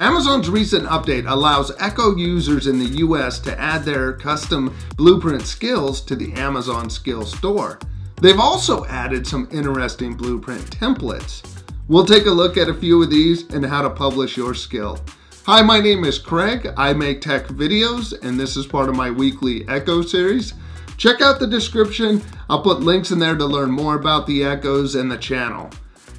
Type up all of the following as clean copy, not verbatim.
Amazon's recent update allows Echo users in the US to add their custom Blueprint skills to the Amazon Skill Store. They've also added some interesting Blueprint templates. We'll take a look at a few of these and how to publish your skill. Hi, my name is Craig. I make tech videos, and this is part of my weekly Echo series. Check out the description. I'll put links in there to learn more about the Echoes and the channel.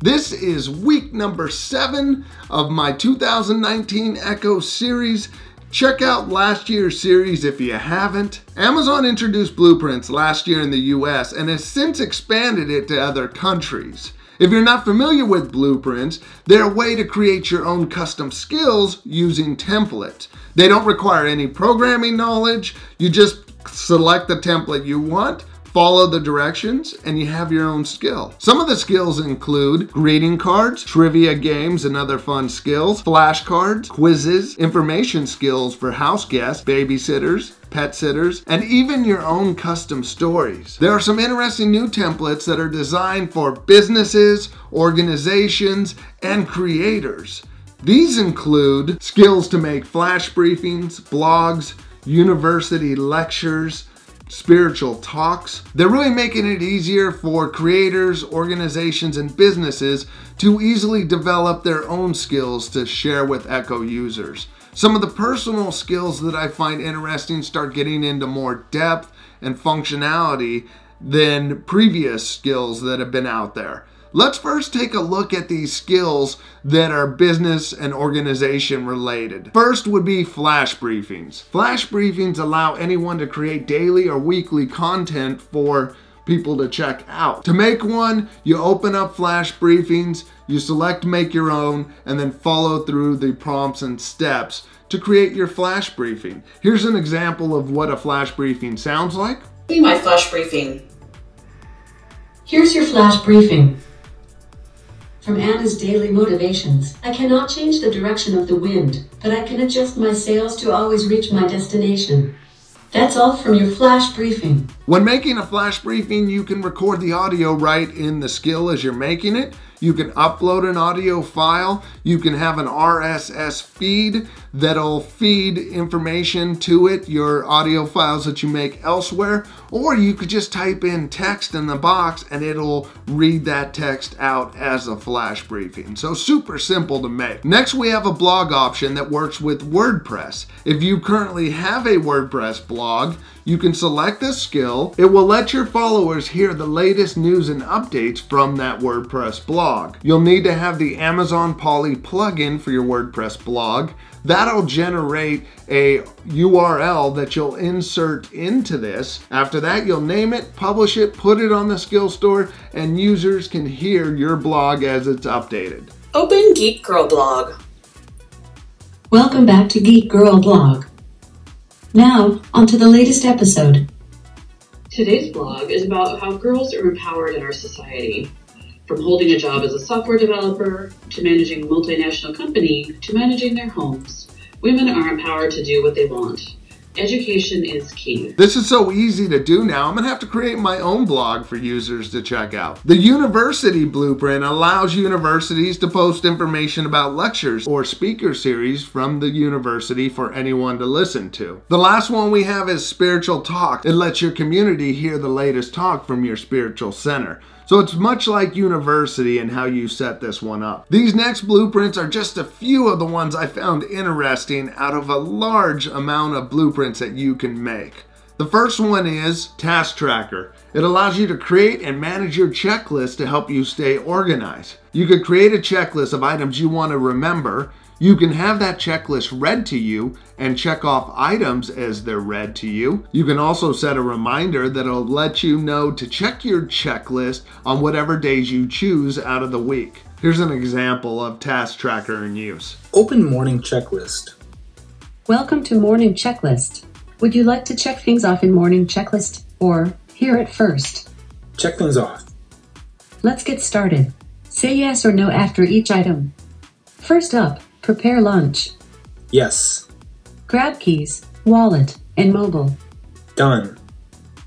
This is week number 7 of my 2019 Echo series. Check out last year's series if you haven't. Amazon introduced Blueprints last year in the US and has since expanded it to other countries. If you're not familiar with Blueprints, they're a way to create your own custom skills using templates. They don't require any programming knowledge. You just select the template you want, follow the directions, and you have your own skill. Some of the skills include greeting cards, trivia games and other fun skills, flashcards, quizzes, information skills for house guests, babysitters, pet sitters, and even your own custom stories. There are some interesting new templates that are designed for businesses, organizations, and creators. These include skills to make flash briefings, blogs, university lectures, spiritual talks. They're really making it easier for creators, organizations, and businesses to easily develop their own skills to share with Echo users. Some of the personal skills that I find interesting start getting into more depth and functionality than previous skills that have been out there. Let's first take a look at these skills that are business and organization related. First would be flash briefings. Flash briefings allow anyone to create daily or weekly content for people to check out. To make one, you open up flash briefings, you select make your own, and then follow through the prompts and steps to create your flash briefing. Here's an example of what a flash briefing sounds like. Be my flash briefing. Here's your flash briefing. From Anna's Daily Motivations. I cannot change the direction of the wind, but I can adjust my sails to always reach my destination. That's all from your flash briefing. When making a flash briefing, you can record the audio right in the skill as you're making it. You can upload an audio file. You can have an RSS feed that'll feed information to it, your audio files that you make elsewhere, or you could just type in text in the box and it'll read that text out as a flash briefing. So super simple to make. Next, we have a blog option that works with WordPress. If you currently have a WordPress blog, you can select this skill. It will let your followers hear the latest news and updates from that WordPress blog. You'll need to have the Amazon Polly plugin for your WordPress blog. That'll generate a URL that you'll insert into this. After that, you'll name it, publish it, put it on the skill store, and users can hear your blog as it's updated. Open Geek Girl blog. Welcome back to Geek Girl blog. Now, on to the latest episode. Today's blog is about how girls are empowered in our society. From holding a job as a software developer, to managing a multinational company, to managing their homes. Women are empowered to do what they want. Education is key. This is so easy to do now, I'm gonna have to create my own blog for users to check out. The University Blueprint allows universities to post information about lectures or speaker series from the university for anyone to listen to. The last one we have is Spiritual Talk. It lets your community hear the latest talk from your spiritual center. So it's much like University and how you set this one up. These next blueprints are just a few of the ones I found interesting out of a large amount of blueprints that you can make. The first one is Task Tracker. It allows you to create and manage your checklist to help you stay organized. You could create a checklist of items you want to remember. You can have that checklist read to you and check off items as they're read to you. You can also set a reminder that'll let you know to check your checklist on whatever days you choose out of the week. Here's an example of Task Tracker in use. Open Morning Checklist. Welcome to Morning Checklist. Would you like to check things off in Morning Checklist, or hear it first? Check things off. Let's get started. Say yes or no after each item. First up, prepare lunch. Yes. Grab keys, wallet, and mobile. Done.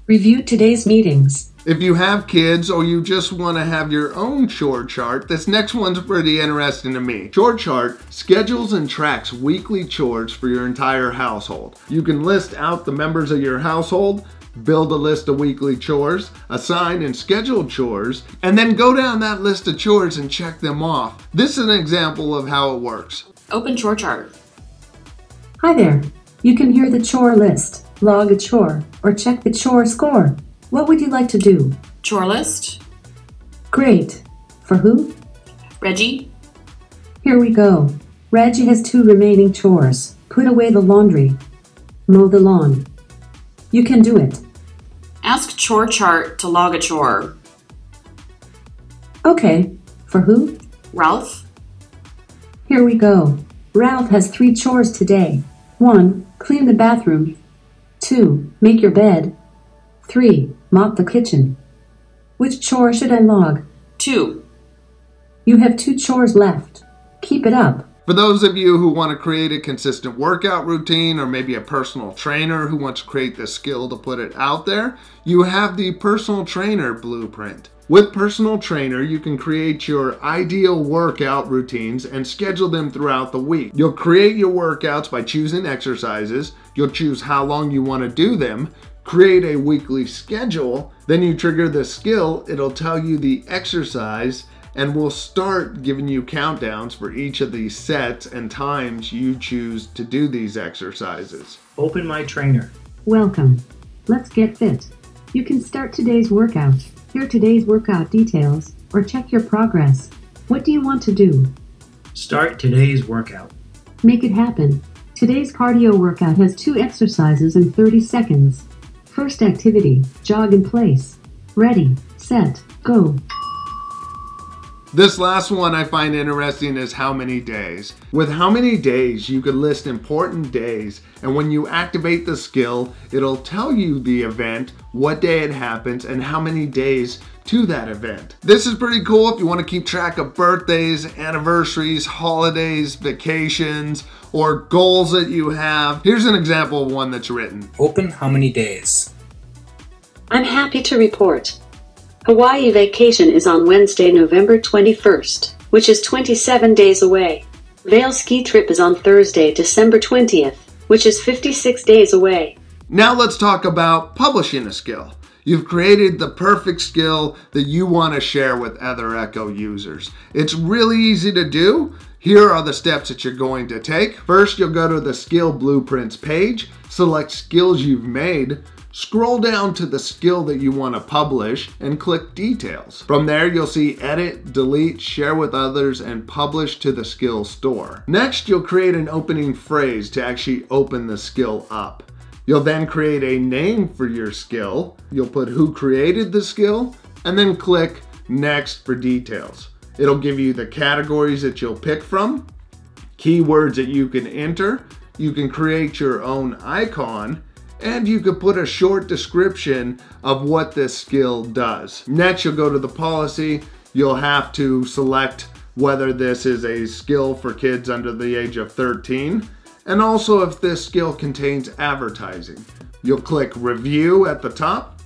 Review today's meetings. If you have kids or you just want to have your own chore chart, this next one's pretty interesting to me. Chore chart schedules and tracks weekly chores for your entire household. You can list out the members of your household, build a list of weekly chores, assign and schedule chores, and then go down that list of chores and check them off. This is an example of how it works. Open chore chart. Hi there. You can hear the chore list, log a chore, or check the chore score. What would you like to do? Chore list. Great. For who? Reggie. Here we go. Reggie has 2 remaining chores. Put away the laundry. Mow the lawn. You can do it. Ask chore chart to log a chore. Okay. For who? Ralph. Here we go. Ralph has 3 chores today. 1. Clean the bathroom. 2. Make your bed. 3. Mop the kitchen. Which chore should I log? 2. You have 2 chores left. Keep it up. For those of you who want to create a consistent workout routine, or maybe a personal trainer who wants to create the skill to put it out there, you have the Personal Trainer Blueprint. With Personal Trainer, you can create your ideal workout routines and schedule them throughout the week. You'll create your workouts by choosing exercises. You'll choose how long you want to do them, create a weekly schedule, then you trigger the skill. It'll tell you the exercise, and we'll start giving you countdowns for each of these sets and times you choose to do these exercises. Open My Trainer. Welcome. Let's get fit. You can start today's workout, hear today's workout details, or check your progress. What do you want to do? Start today's workout. Make it happen. Today's cardio workout has 2 exercises in 30 seconds. First activity, jog in place. Ready, set, go. This last one I find interesting is how many days. With how many days, you could list important days, and when you activate the skill, it'll tell you the event, what day it happens, and how many days to that event. This is pretty cool if you want to keep track of birthdays, anniversaries, holidays, vacations, or goals that you have. Here's an example of one that's written. Open how many days? I'm happy to report. Hawaii vacation is on Wednesday, November 21st, which is 27 days away. Vail ski trip is on Thursday, December 20th, which is 56 days away. Now let's talk about publishing a skill. You've created the perfect skill that you want to share with other Echo users. It's really easy to do. Here are the steps that you're going to take. First, you'll go to the Skill Blueprints page, select skills you've made, scroll down to the skill that you want to publish, and click Details. From there, you'll see Edit, Delete, Share with Others, and Publish to the skill store. Next, you'll create an opening phrase to actually open the skill up. You'll then create a name for your skill. You'll put who created the skill, and then click Next for details. It'll give you the categories that you'll pick from, keywords that you can enter, you can create your own icon, and you could put a short description of what this skill does. Next, you'll go to the policy. You'll have to select whether this is a skill for kids under the age of 13, and also if this skill contains advertising. You'll click Review at the top.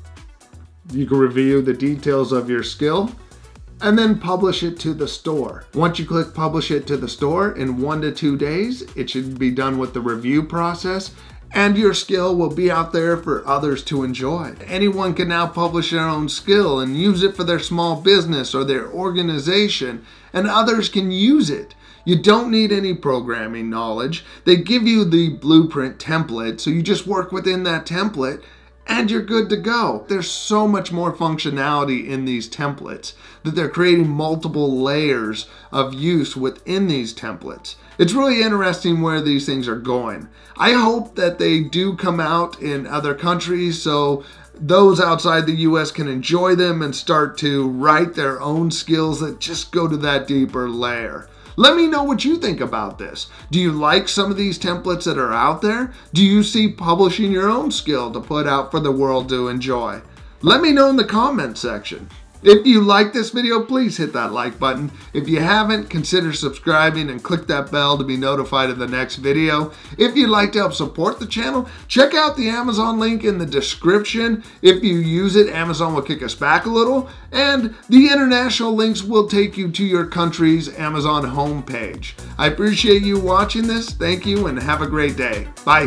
You can review the details of your skill, and then publish it to the store. Once you click Publish it to the store, in 1 to 2 days, it should be done with the review process, and your skill will be out there for others to enjoy. Anyone can now publish their own skill and use it for their small business or their organization, and others can use it. You don't need any programming knowledge. They give you the blueprint template, so you just work within that template and you're good to go. There's so much more functionality in these templates that they're creating multiple layers of use within these templates. It's really interesting where these things are going. I hope that they do come out in other countries so those outside the US can enjoy them and start to write their own skills that just go to that deeper layer. Let me know what you think about this. Do you like some of these templates that are out there? Do you see publishing your own skill to put out for the world to enjoy? Let me know in the comment section. If you like this video, please hit that like button. If you haven't, consider subscribing and click that bell to be notified of the next video. If you'd like to help support the channel, check out the Amazon link in the description. If you use it, Amazon will kick us back a little, and the international links will take you to your country's Amazon homepage. I appreciate you watching this. Thank you and have a great day. Bye.